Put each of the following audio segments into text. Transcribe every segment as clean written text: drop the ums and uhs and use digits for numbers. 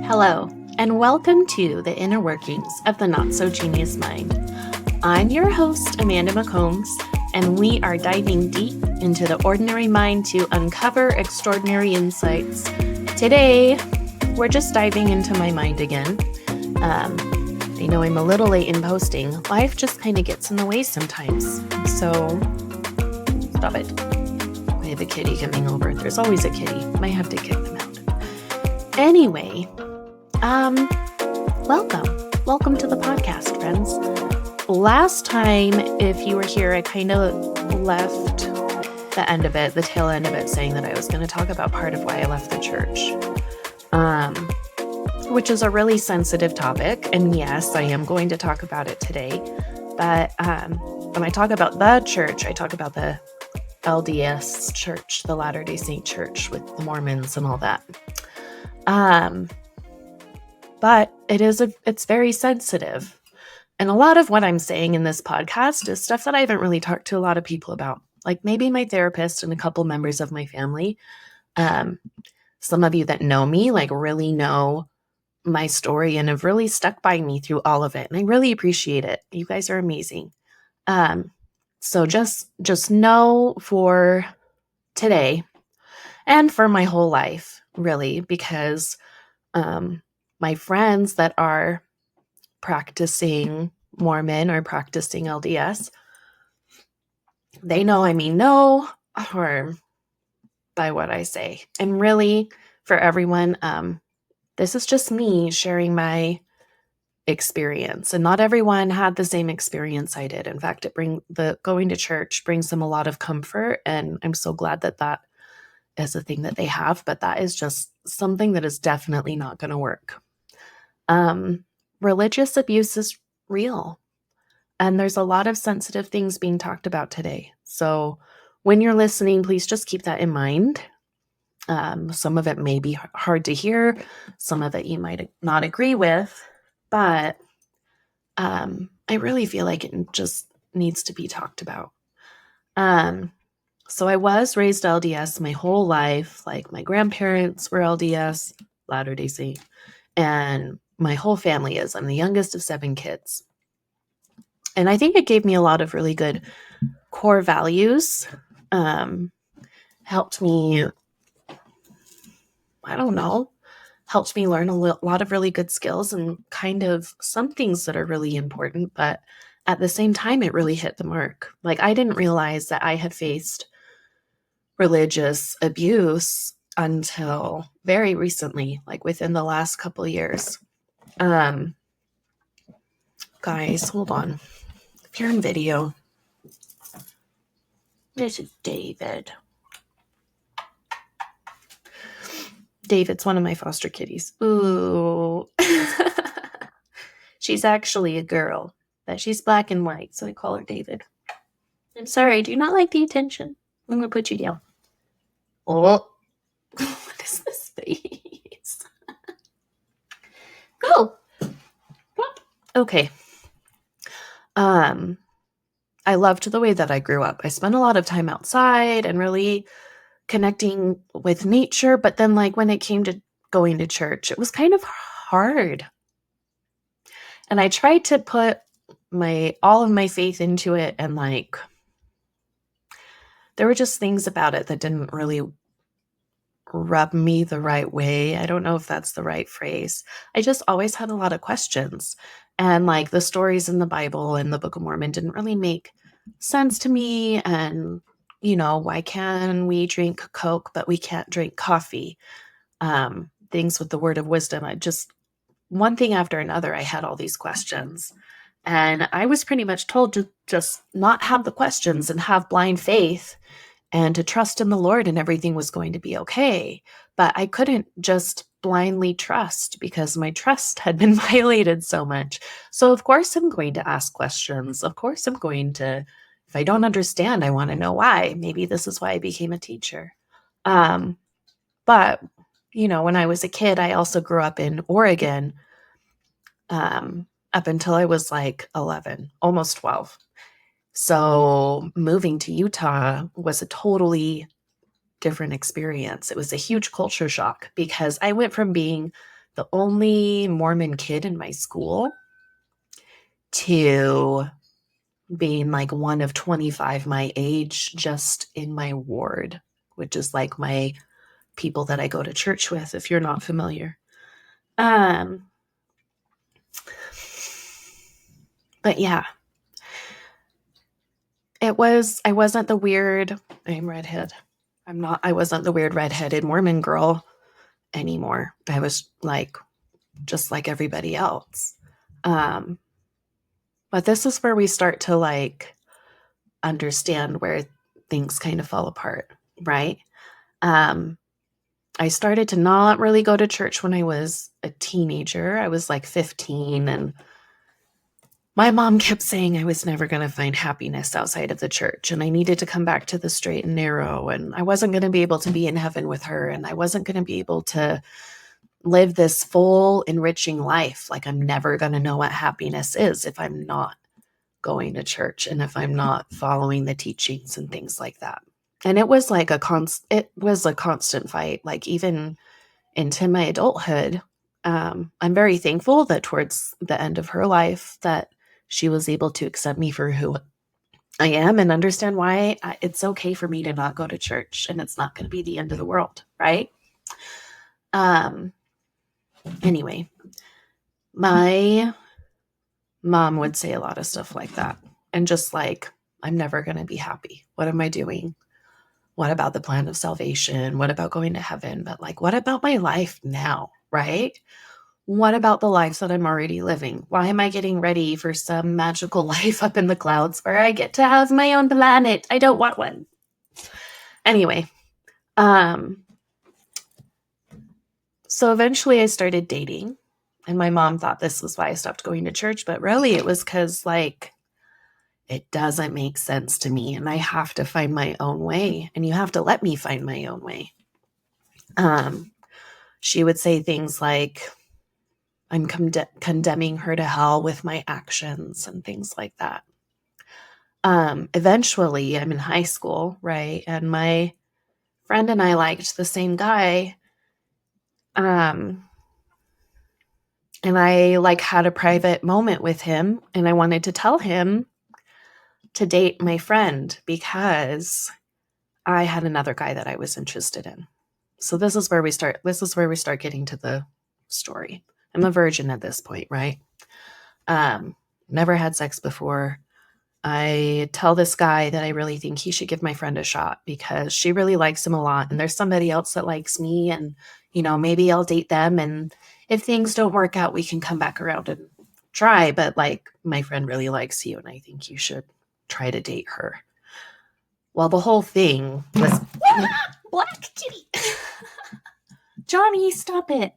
Hello, and welcome to the inner workings of the Not So Genius Mind. I'm your host, Amanda McCombs, and we are diving deep into the ordinary mind to uncover extraordinary insights. Today, we're just diving into my mind again. I know I'm a little late in posting. Life just kind of gets in the way sometimes. So, stop it. I have a kitty coming over. There's always a kitty. Might have to kick them out. Anyway, welcome to the podcast, friends. Last time, if you were here, I kind of left the end of it, the tail end of it, saying that I was going to talk about part of why I left the church, which is a really sensitive topic. And yes, I am going to talk about it today. But when I talk about the church, I talk about the LDS church, the Latter-day Saint church with the Mormons and all that. But it's very sensitive. And a lot of what I'm saying in this podcast is stuff that I haven't really talked to a lot of people about, like maybe my therapist and a couple members of my family. Some of you that know me, like really know my story and have really stuck by me through all of it. And I really appreciate it. You guys are amazing. So just know for today and for my whole life, really, because my friends that are practicing Mormon or practicing LDS, they know I mean no harm by what I say. And really, for everyone, this is just me sharing my experience. And not everyone had the same experience I did. In fact, going to church brings them a lot of comfort. And I'm so glad that is a thing that they have. But that is just something that is definitely not going to work. Religious abuse is real. And there's a lot of sensitive things being talked about today. So when you're listening, please just keep that in mind. Some of it may be hard to hear. Some of it you might not agree with. But I really feel like it just needs to be talked about. So I was raised LDS my whole life. Like my grandparents were LDS, Latter-day Saint. And my whole family is. I'm the youngest of 7 kids. And I think it gave me a lot of really good core values. Helped me, helped me learn a lot of really good skills and kind of some things that are really important. But at the same time, it really hit the mark. Like I didn't realize that I had faced religious abuse until very recently, like within the last couple of years. Guys, hold on. If you're in video, this is David. David's one of my foster kitties. Ooh. She's actually a girl, but she's black and white, so I call her David. I'm sorry, I do not like the attention. I'm going to put you down. Oh. What is this face? Go. Okay. I loved the way that I grew up. I spent a lot of time outside and really connecting with nature. But then like when it came to going to church, it was kind of hard. And I tried to put all of my faith into it. And like, there were just things about it that didn't really rub me the right way. I don't know if that's the right phrase. I just always had a lot of questions. And like the stories in the Bible and the Book of Mormon didn't really make sense to me. And, why can we drink Coke, but we can't drink coffee? Things with the word of wisdom. One thing after another, I had all these questions. And I was pretty much told to just not have the questions and have blind faith and to trust in the Lord and everything was going to be okay. But I couldn't just blindly trust because my trust had been violated so much. So of course I'm going to ask questions. Of course I'm going to, if I don't understand, I want to know why. Maybe this is why I became a teacher. But, when I was a kid, I also grew up in Oregon up until I was like 11, almost 12. So moving to Utah was a totally different experience. It was a huge culture shock because I went from being the only Mormon kid in my school to being like one of 25 my age just in my ward, which is like my people that I go to church with, if you're not familiar. But yeah, I wasn't the weird, I'm redhead. I wasn't the weird redheaded Mormon girl anymore. I was like, just like everybody else. But this is where we start to like understand where things kind of fall apart, right? I started to not really go to church when I was a teenager. I was like 15, and my mom kept saying I was never going to find happiness outside of the church, and I needed to come back to the straight and narrow, and I wasn't going to be able to be in heaven with her, and I wasn't going to be able to live this full, enriching life. Like, I'm never going to know what happiness is if I'm not going to church and if I'm not following the teachings and things like that. And it was like a constant fight, like even into my adulthood. I'm very thankful that towards the end of her life that she was able to accept me for who I am and understand why it's okay for me to not go to church, and it's not going to be the end of the world, right? Anyway, my mom would say a lot of stuff like that, and just like, I'm never going to be happy. What am I doing? What about the plan of salvation? What about going to heaven? But like, what about my life now, right? What about the lives that I'm already living? Why am I getting ready for some magical life up in the clouds where I get to have my own planet? I don't want one. Anyway, so eventually I started dating, and my mom thought this was why I stopped going to church, but really it was because like, it doesn't make sense to me, and I have to find my own way, and you have to let me find my own way. She would say things like, I'm condemning her to hell with my actions and things like that. Eventually, I'm in high school, right? And my friend and I liked the same guy. And I like had a private moment with him, and I wanted to tell him to date my friend because I had another guy that I was interested in. So this is where we start getting to the story. I'm a virgin at this point, right? Never had sex before. I tell this guy that I really think he should give my friend a shot because she really likes him a lot, and there's somebody else that likes me, and maybe I'll date them, and if things don't work out, we can come back around and try, but like, my friend really likes you, and I think you should try to date her. Well, the whole thing was Black Kitty. Johnny, stop it.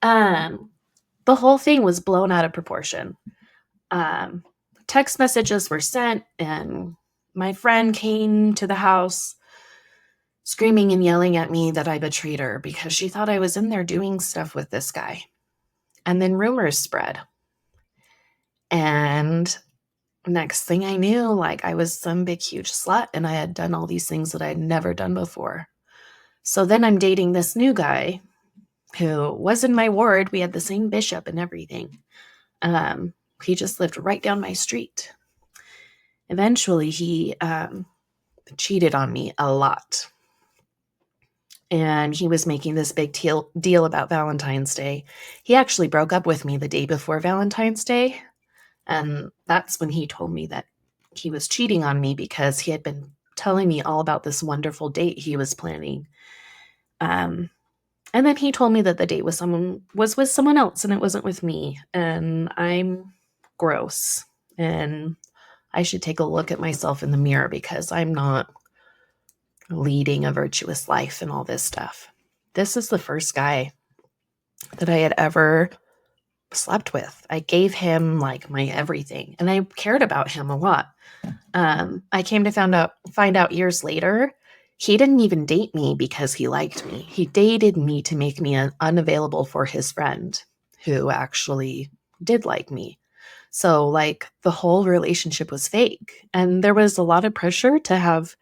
The whole thing was blown out of proportion. Text messages were sent, and my friend came to the house screaming and yelling at me that I betrayed her because she thought I was in there doing stuff with this guy. And then rumors spread. And next thing I knew, like, I was some big, huge slut, and I had done all these things that I had never done before. So then I'm dating this new guy who was in my ward. We had the same bishop and everything. He just lived right down my street. Eventually, he cheated on me a lot. And he was making this big deal about Valentine's Day. He actually broke up with me the day before Valentine's Day. And that's when he told me that he was cheating on me because he had been telling me all about this wonderful date he was planning. And then he told me that the date was with someone else, and it wasn't with me. And I'm gross. And I should take a look at myself in the mirror because I'm not leading a virtuous life and all this stuff. This is the first guy that I had ever slept with. I gave him like my everything, and I cared about him a lot. I came to find out years later, he didn't even date me because he liked me. He dated me to make me unavailable for his friend who actually did like me. So like, the whole relationship was fake, and there was a lot of pressure to have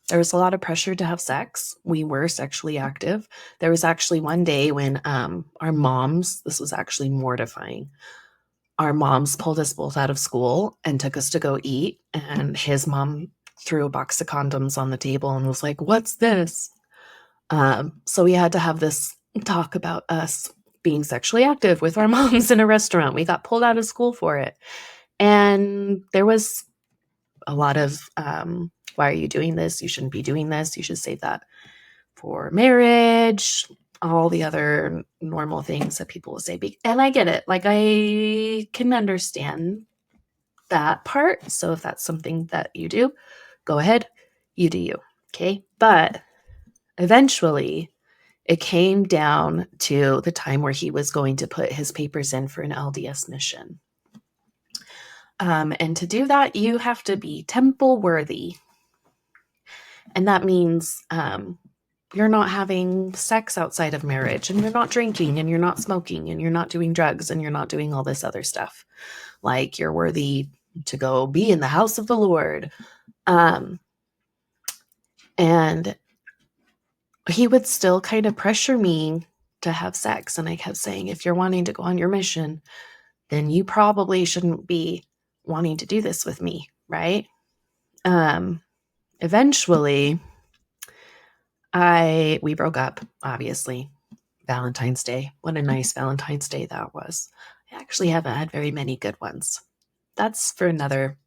There was a lot of pressure to have sex. We were sexually active. There was actually one day when our moms, this was actually mortifying. Our moms pulled us both out of school and took us to go eat. And his mom threw a box of condoms on the table and was like, "What's this?" So we had to have this talk about us being sexually active with our moms in a restaurant. We got pulled out of school for it. And there was a lot of, why are you doing this? You shouldn't be doing this. You should save that for marriage, all the other normal things that people will say. And I get it. Like, I can understand that part. So if that's something that you do, go ahead, you do you. Okay. But eventually, it came down to the time where he was going to put his papers in for an LDS mission. And to do that, you have to be temple worthy. And that means you're not having sex outside of marriage, and you're not drinking, and you're not smoking, and you're not doing drugs, and you're not doing all this other stuff. Like, you're worthy to go be in the house of the Lord. And he would still kind of pressure me to have sex. And I kept saying, if you're wanting to go on your mission, then you probably shouldn't be wanting to do this with me, right? Eventually, we broke up, obviously. Valentine's Day. What a nice Valentine's Day that was. I actually haven't had very many good ones. That's for another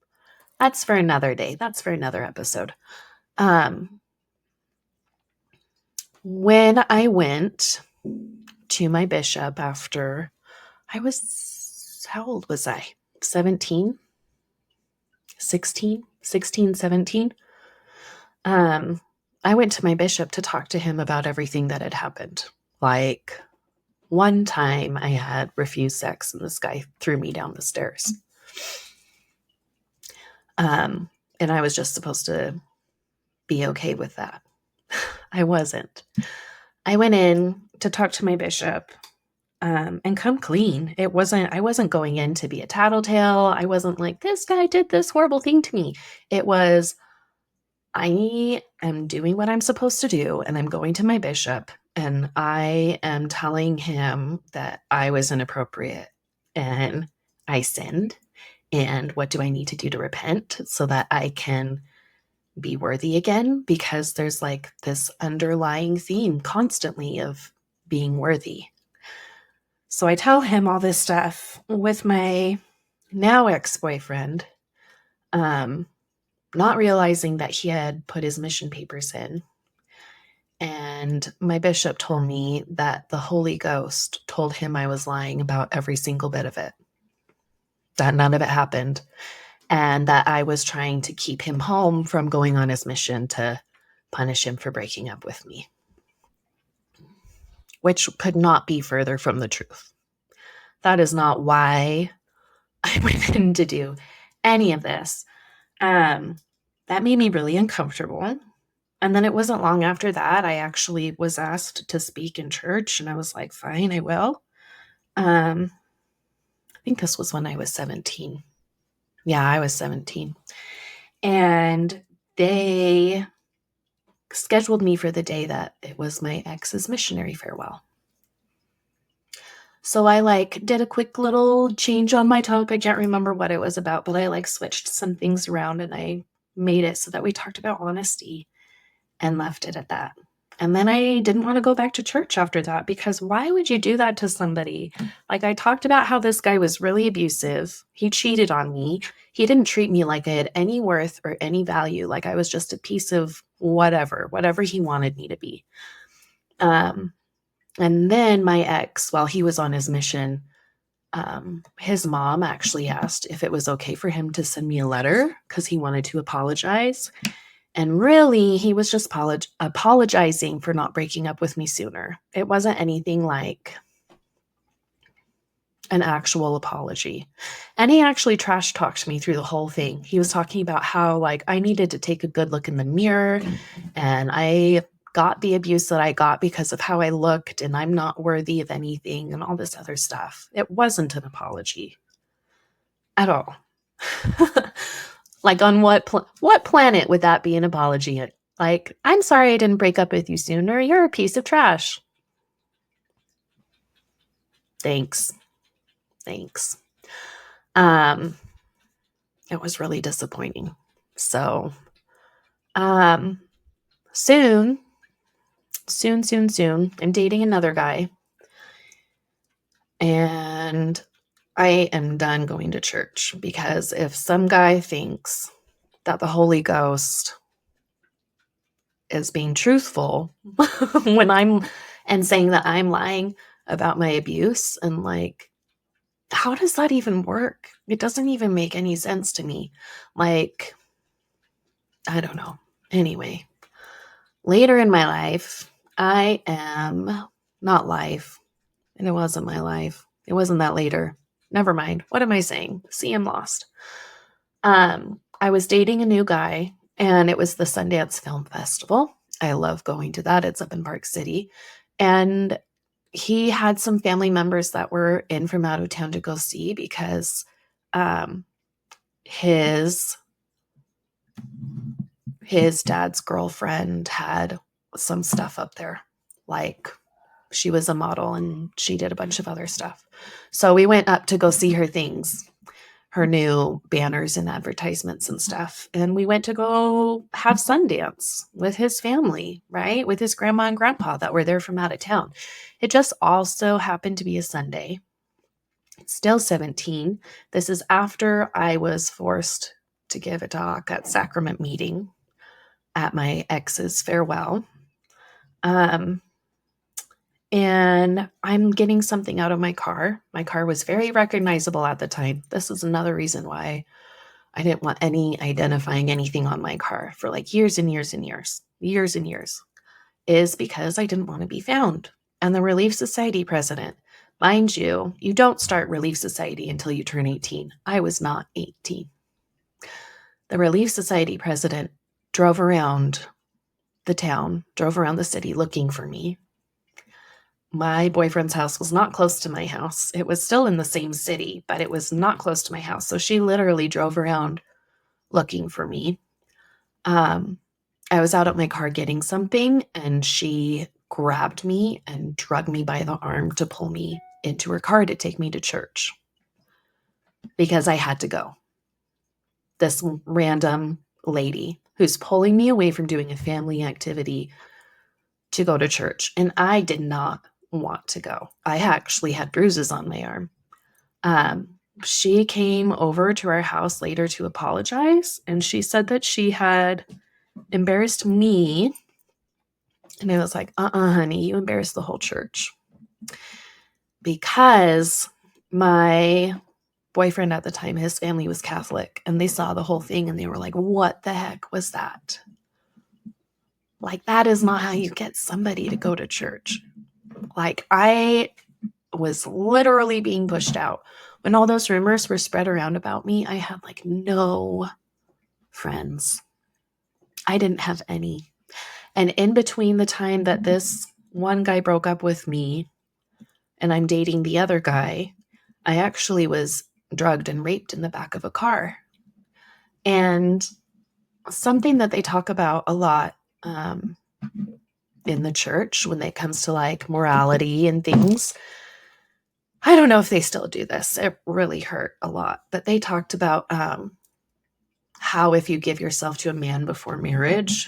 day. That's for another episode. When I went to my bishop after how old was I? 17? 16, 17. I went to my bishop to talk to him about everything that had happened. Like, one time I had refused sex and this guy threw me down the stairs. And I was just supposed to be okay with that. I wasn't. I went in to talk to my bishop and come clean. I wasn't going in to be a tattletale. I wasn't like, this guy did this horrible thing to me. It was, I am doing what I'm supposed to do, and I'm going to my bishop, and I am telling him that I was inappropriate and I sinned, and what do I need to do to repent so that I can be worthy again? Because there's like this underlying theme constantly of being worthy. So I tell him all this stuff with my now ex-boyfriend, not realizing that he had put his mission papers in. And my bishop told me that the Holy Ghost told him I was lying about every single bit of it, that none of it happened, and that I was trying to keep him home from going on his mission to punish him for breaking up with me, which could not be further from the truth. That is not why I went in to do any of this. That made me really uncomfortable. And then it wasn't long after that, I actually was asked to speak in church, and I was like, fine, I will. I think this was when I was 17. Yeah, I was 17. And they scheduled me for the day that it was my ex's missionary farewell. So I did a quick little change on my talk. I can't remember what it was about, but I switched some things around, and I made it so that we talked about honesty and left it at that. And then I didn't want to go back to church after that, because why would you do that to somebody? Like, I talked about how this guy was really abusive. He cheated on me. He didn't treat me like I had any worth or any value. Like I was just a piece of whatever he wanted me to be. And then my ex, while he was on his mission, his mom actually asked if it was okay for him to send me a letter because he wanted to apologize. And really, he was just apologizing for not breaking up with me sooner. It wasn't anything like an actual apology. And he actually trash talked me through the whole thing. He was talking about how I needed to take a good look in the mirror, and I got the abuse that I got because of how I looked, and I'm not worthy of anything, and all this other stuff. It wasn't an apology at all. On what planet would that be an apology? Like, I'm sorry I didn't break up with you sooner. You're a piece of trash. Thanks. Thanks. It was really disappointing. So, soon, I'm dating another guy, and I am done going to church, because if some guy thinks that the Holy Ghost is being truthful when I'm and saying that I'm lying about my abuse, and like, how does that even work? It doesn't even make any sense to me. Like, I don't know. Anyway, later in my life, I am not life. And it wasn't my life. It wasn't that later. Never mind. What am I saying? See, I'm lost. I was dating a new guy, and it was the Sundance Film Festival. I love going to that. It's up in Park City. And he had some family members that were in from out of town to go see, because his dad's girlfriend had some stuff up there. Like, she was a model and she did a bunch of other stuff. So we went up to go see her things, her new banners and advertisements and stuff. And we went to go have Sundance with his family, right? With his grandma and grandpa that were there from out of town. It just also happened to be a Sunday. Still 17. This is after I was forced to give a talk at sacrament meeting at my ex's farewell. And I'm getting something out of my car. My car was very recognizable at the time. This is another reason why I didn't want any identifying anything on my car for like years and years and years, is because I didn't want to be found. And the Relief Society president, mind you, you don't start Relief Society until you turn 18. I was not 18. The Relief Society president drove around the city looking for me. My boyfriend's house was not close to my house. It was still in the same city, but it was not close to my house. So she literally drove around looking for me. I was out at my car getting something, and she grabbed me and dragged me by the arm to pull me into her car to take me to church, because I had to go. This random lady who's pulling me away from doing a family activity to go to church. And I did not want to go. I actually had bruises on my arm. She came over to our house later to apologize, and she said that she had embarrassed me. And I was like, honey, you embarrassed the whole church. Because my boyfriend at the time, his family was Catholic, and they saw the whole thing and they were like, what the heck was that? Like, that is not how you get somebody to go to church. Like, I was literally being pushed out. When all those rumors were spread around about me, I had like no friends. I didn't have any. And in between the time that this one guy broke up with me and I'm dating the other guy, I actually was drugged and raped in the back of a car. And something that they talk about a lot in the church when it comes to like morality and things, I don't know if they still do this. It really hurt a lot. But they talked about how if you give yourself to a man before marriage,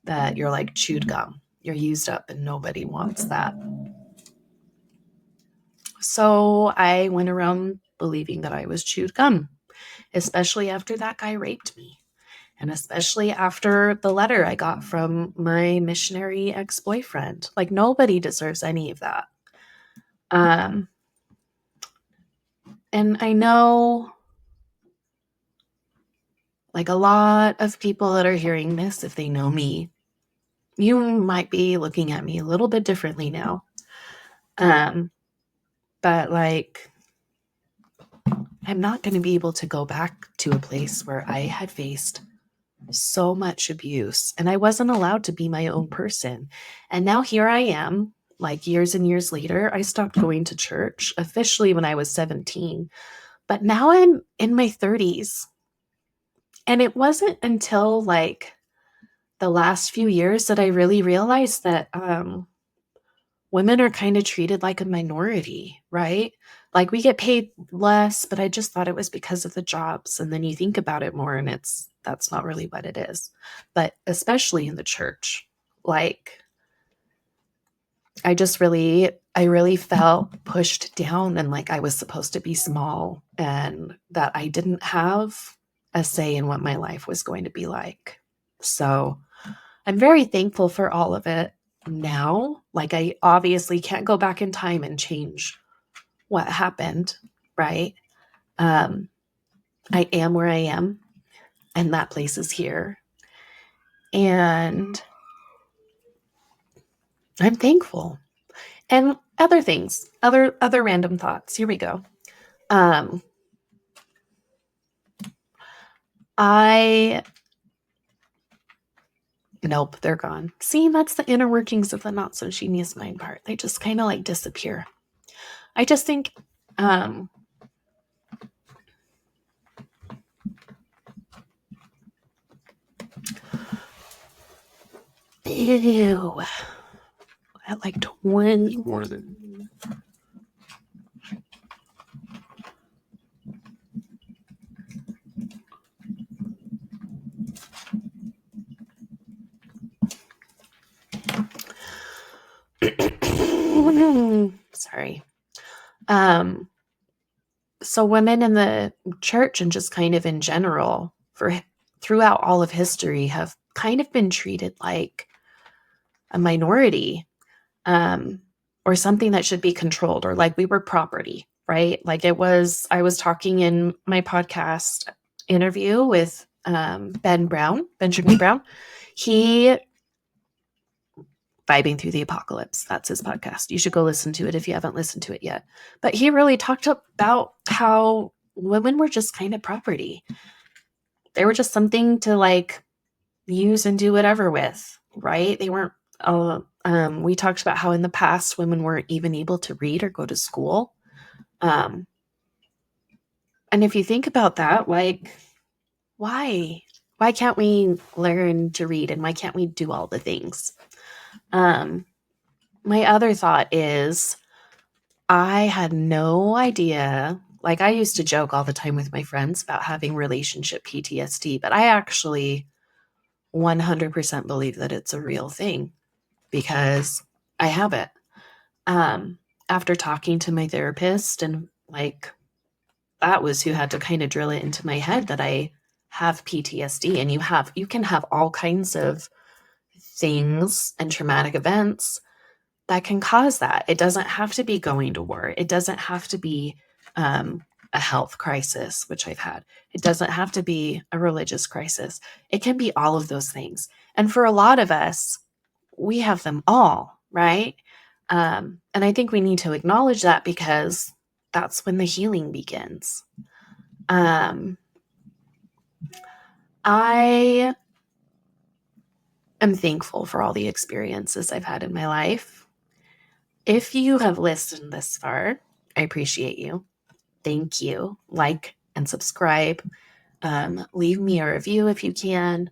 that you're like chewed gum. You're used up and nobody wants that. So I went around believing that I was chewed gum, especially after that guy raped me. And especially after the letter I got from my missionary ex-boyfriend. Like, nobody deserves any of that. And I know, like, a lot of people that are hearing this, if they know me, you might be looking at me a little bit differently now. But, like, I'm not going to be able to go back to a place where I had faced so much abuse and I wasn't allowed to be my own person. And now here I am, like years and years later. I stopped going to church officially when I was 17, but now I'm in my 30s. And it wasn't until like the last few years that I really realized that women are kind of treated like a minority, right? Like we get paid less, but I just thought it was because of the jobs. And then you think about it more and that's not really what it is. But especially in the church, like I really felt pushed down and like I was supposed to be small and that I didn't have a say in what my life was going to be like. So I'm very thankful for all of it now. Like, I obviously can't go back in time and change what happened, right? Um, I am where I am, and that place is here. And I'm thankful. And other things, other random thoughts. Here we go. I Nope, they're gone. See, that's the inner workings of the not so genius mind part. They just kind of like disappear. I just think ew. At like 20 More than sorry. So women in the church and just kind of in general throughout all of history have kind of been treated like a minority, or something that should be controlled, or like we were property, right? Like I was talking in my podcast interview with Benjamin Brown. He Vibing Through the Apocalypse. That's his podcast. You should go listen to it if you haven't listened to it yet. But he really talked about how women were just kind of property. They were just something to like use and do whatever with, right? They weren't, we talked about how in the past women weren't even able to read or go to school. And if you think about that, like, why? Why can't we learn to read and why can't we do all the things? My other thought is I had no idea. Like, I used to joke all the time with my friends about having relationship PTSD, but I actually 100% believe that it's a real thing because I have it. After talking to my therapist, and like that was who had to kind of drill it into my head that I have PTSD, and you can have all kinds of things and traumatic events that can cause that. It doesn't have to be going to war. It doesn't have to be a health crisis, which I've had. It doesn't have to be a religious crisis. It can be all of those things. And for a lot of us, we have them all, right? And I think we need to acknowledge that because that's when the healing begins. I am thankful for all the experiences I've had in my life. If you have listened this far, I appreciate you. Thank you. Like and subscribe. Leave me a review if you can.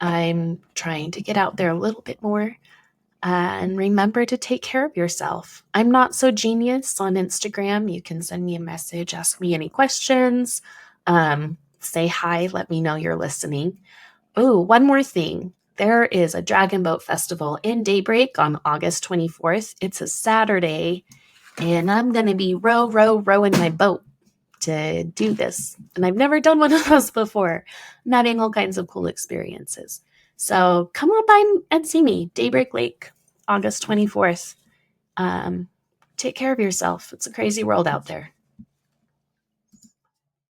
I'm trying to get out there a little bit more. And remember to take care of yourself. I'm Not So Genius on Instagram. You can send me a message, ask me any questions, say hi, let me know you're listening. Oh, one more thing. There is a Dragon Boat Festival in Daybreak on August 24th. It's a Saturday, and I'm going to be rowing my boat to do this. And I've never done one of those before. I'm having all kinds of cool experiences. So come on by and see me, Daybreak Lake, August 24th. Take care of yourself. It's a crazy world out there.